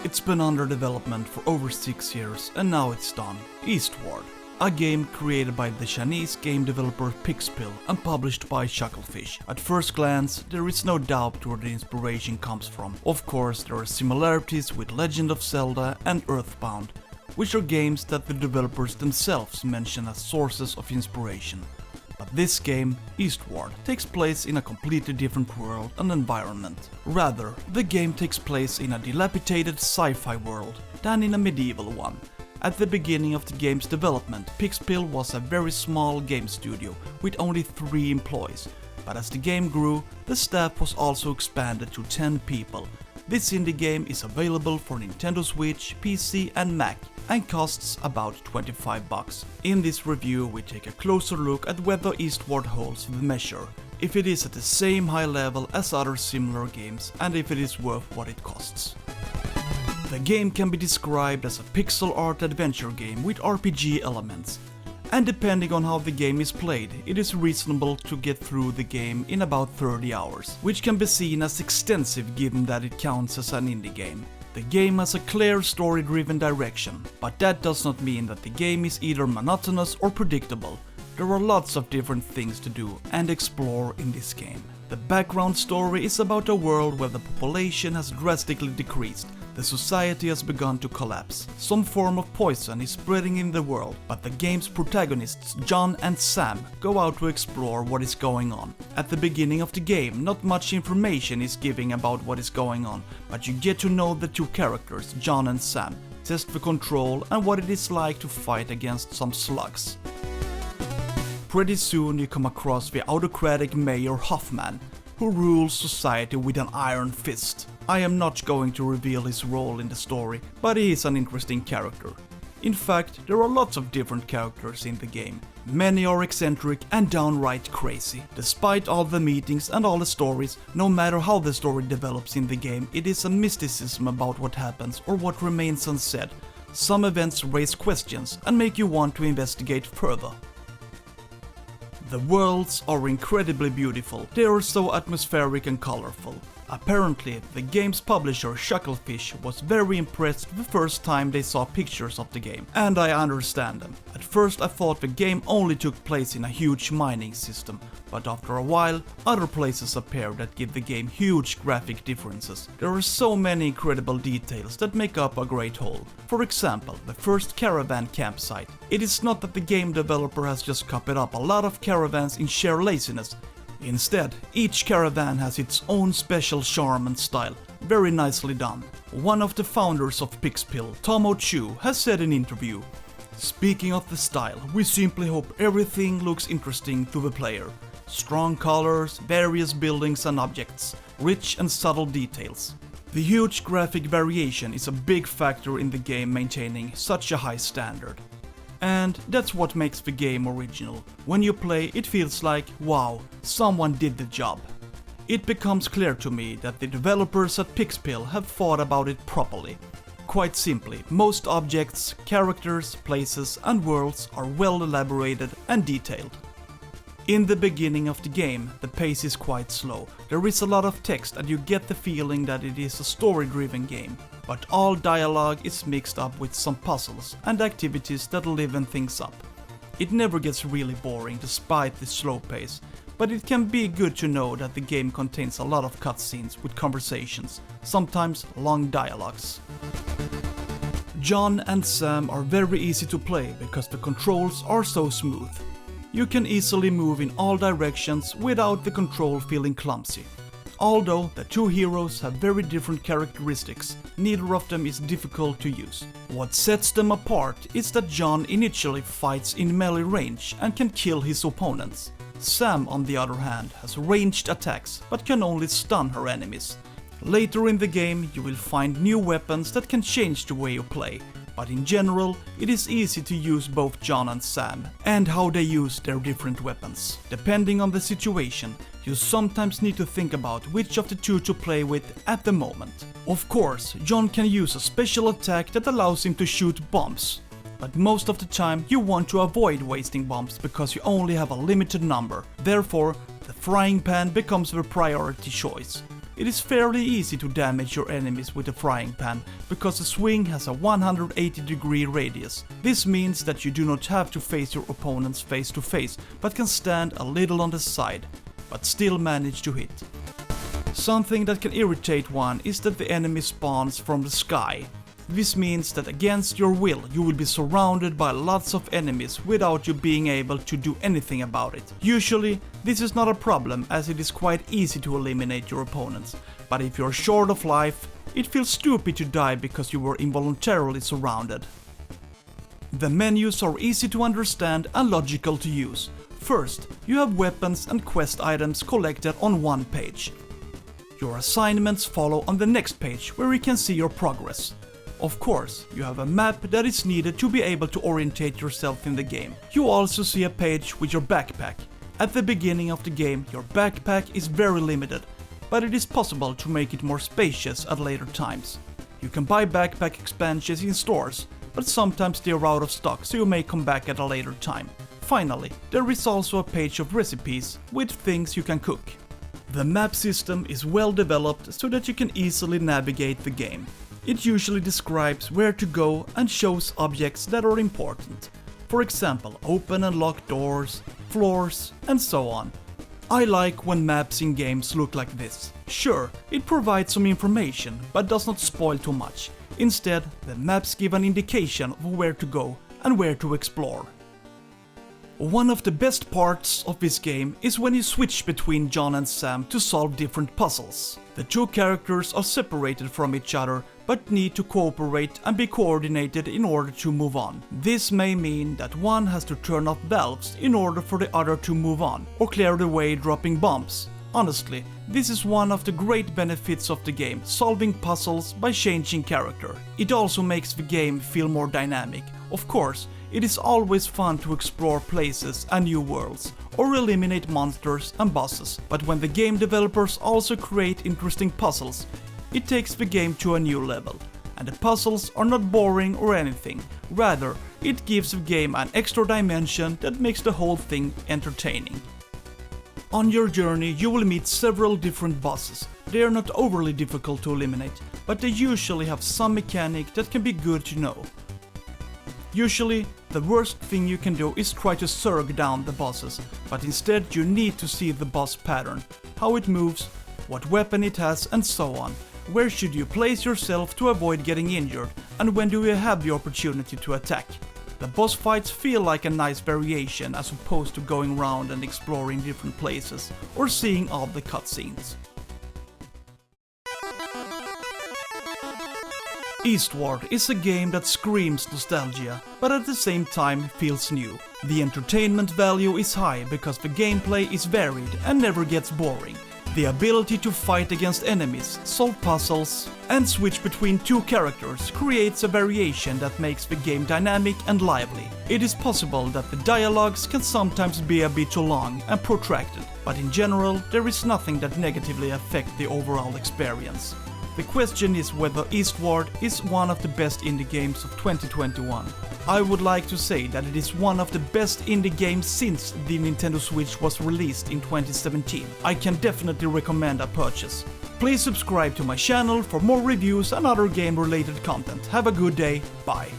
It's been under development for over 6 years and now it's done. Eastward, a game created by the Chinese game developer Pixpils and published by Chucklefish. At first glance, there is no doubt where the inspiration comes from. Of course, there are similarities with Legend of Zelda and Earthbound, which are games that the developers themselves mention as sources of inspiration. But this game, Eastward, takes place in a completely different world and environment. Rather, the game takes place in a dilapidated sci-fi world than in a medieval one. At the beginning of the game's development, Pixpils was a very small game studio with only 3 employees, but as the game grew, the staff was also expanded to 10 people. This indie game is available for Nintendo Switch, PC and Mac and costs about $25. In this review we take a closer look at whether Eastward holds the measure, if it is at the same high level as other similar games and if it is worth what it costs. The game can be described as a pixel art adventure game with RPG elements, and depending on how the game is played, it is reasonable to get through the game in about 30 hours, which can be seen as extensive given that it counts as an indie game. The game has a clear story-driven direction, but that does not mean that the game is either monotonous or predictable. There are lots of different things to do and explore in this game. The background story is about a world where the population has drastically decreased. The society has begun to collapse. Some form of poison is spreading in the world, but the game's protagonists John and Sam go out to explore what is going on. At the beginning of the game, not much information is given about what is going on, but you get to know the 2 characters, John and Sam, test the control and what it is like to fight against some slugs. Pretty soon you come across the autocratic Mayor Hoffman, who rules society with an iron fist. I am not going to reveal his role in the story, but he is an interesting character. In fact, there are lots of different characters in the game. Many are eccentric and downright crazy. Despite all the meetings and all the stories, no matter how the story develops in the game, it is a mysticism about what happens or what remains unsaid. Some events raise questions and make you want to investigate further. The worlds are incredibly beautiful, they are so atmospheric and colorful. Apparently, the game's publisher Chucklefish was very impressed the first time they saw pictures of the game, and I understand them. At first I thought the game only took place in a huge mining system, but after a while, other places appear that give the game huge graphic differences. There are so many incredible details that make up a great whole. For example, the first caravan campsite. It is not that the game developer has just copied up a lot of caravans in sheer laziness. Instead, each caravan has its own special charm and style, very nicely done. One of the founders of Pixpils, Tomo Chu, has said in an interview, "Speaking of the style, we simply hope everything looks interesting to the player. Strong colors, various buildings and objects, rich and subtle details." The huge graphic variation is a big factor in the game maintaining such a high standard. And that's what makes the game original. When you play, it feels like, wow, someone did the job. It becomes clear to me that the developers at Pixpils have thought about it properly. Quite simply, most objects, characters, places and worlds are well elaborated and detailed. In the beginning of the game, the pace is quite slow. There is a lot of text and you get the feeling that it is a story-driven game. But all dialogue is mixed up with some puzzles and activities that liven things up. It never gets really boring despite the slow pace, but it can be good to know that the game contains a lot of cutscenes with conversations, sometimes long dialogues. John and Sam are very easy to play because the controls are so smooth. You can easily move in all directions without the control feeling clumsy. Although the 2 heroes have very different characteristics, neither of them is difficult to use. What sets them apart is that John initially fights in melee range and can kill his opponents. Sam, on the other hand, has ranged attacks but can only stun her enemies. Later in the game you will find new weapons that can change the way you play, but in general it is easy to use both John and Sam and how they use their different weapons. Depending on the situation, you sometimes need to think about which of the 2 to play with at the moment. Of course, John can use a special attack that allows him to shoot bombs, but most of the time you want to avoid wasting bombs because you only have a limited number. Therefore, the frying pan becomes the priority choice. it is fairly easy to damage your enemies with a frying pan, because the swing has a 180-degree radius. This means that you do not have to face your opponents face to face, but can stand a little on the side, but still manage to hit. Something that can irritate one is that the enemy spawns from the sky. This means that against your will you will be surrounded by lots of enemies without you being able to do anything about it. Usually this is not a problem, as it is quite easy to eliminate your opponents, but if you're short of life, it feels stupid to die because you were involuntarily surrounded. The menus are easy to understand and logical to use. First, you have weapons and quest items collected on one page. Your assignments follow on the next page, where you can see your progress. Of course, you have a map that is needed to be able to orientate yourself in the game. You also see a page with your backpack. At the beginning of the game, your backpack is very limited, but it is possible to make it more spacious at later times. You can buy backpack expansions in stores, but sometimes they are out of stock, so you may come back at a later time. Finally, there is also a page of recipes with things you can cook. The map system is well developed so that you can easily navigate the game. It usually describes where to go and shows objects that are important. For example, open and locked doors, floors, and so on. I like when maps in games look like this. Sure, it provides some information, but does not spoil too much. Instead, the maps give an indication of where to go and where to explore. One of the best parts of this game is when you switch between John and Sam to solve different puzzles. The two characters are separated from each other, but need to cooperate and be coordinated in order to move on. This may mean that one has to turn off valves in order for the other to move on, or clear the way dropping bombs. Honestly, this is one of the great benefits of the game, solving puzzles by changing character. It also makes the game feel more dynamic. Of course, it is always fun to explore places and new worlds, or eliminate monsters and bosses, but when the game developers also create interesting puzzles, it takes the game to a new level. And the puzzles are not boring or anything, rather, it gives the game an extra dimension that makes the whole thing entertaining. On your journey you will meet several different bosses. They are not overly difficult to eliminate, but they usually have some mechanic that can be good to know. Usually, the worst thing you can do is try to surg down the bosses, but instead you need to see the boss pattern, how it moves, what weapon it has, and so on. Where should you place yourself to avoid getting injured, and when do you have the opportunity to attack? The boss fights feel like a nice variation as opposed to going around and exploring different places or seeing all the cutscenes. Eastward is a game that screams nostalgia, but at the same time feels new. The entertainment value is high because the gameplay is varied and never gets boring. The ability to fight against enemies, solve puzzles, and switch between two characters creates a variation that makes the game dynamic and lively. It is possible that the dialogues can sometimes be a bit too long and protracted, but in general there is nothing that negatively affects the overall experience. The question is whether Eastward is one of the best indie games of 2021. I would like to say that it is one of the best indie games since the Nintendo Switch was released in 2017. I can definitely recommend a purchase. Please subscribe to my channel for more reviews and other game related content. Have a good day, bye.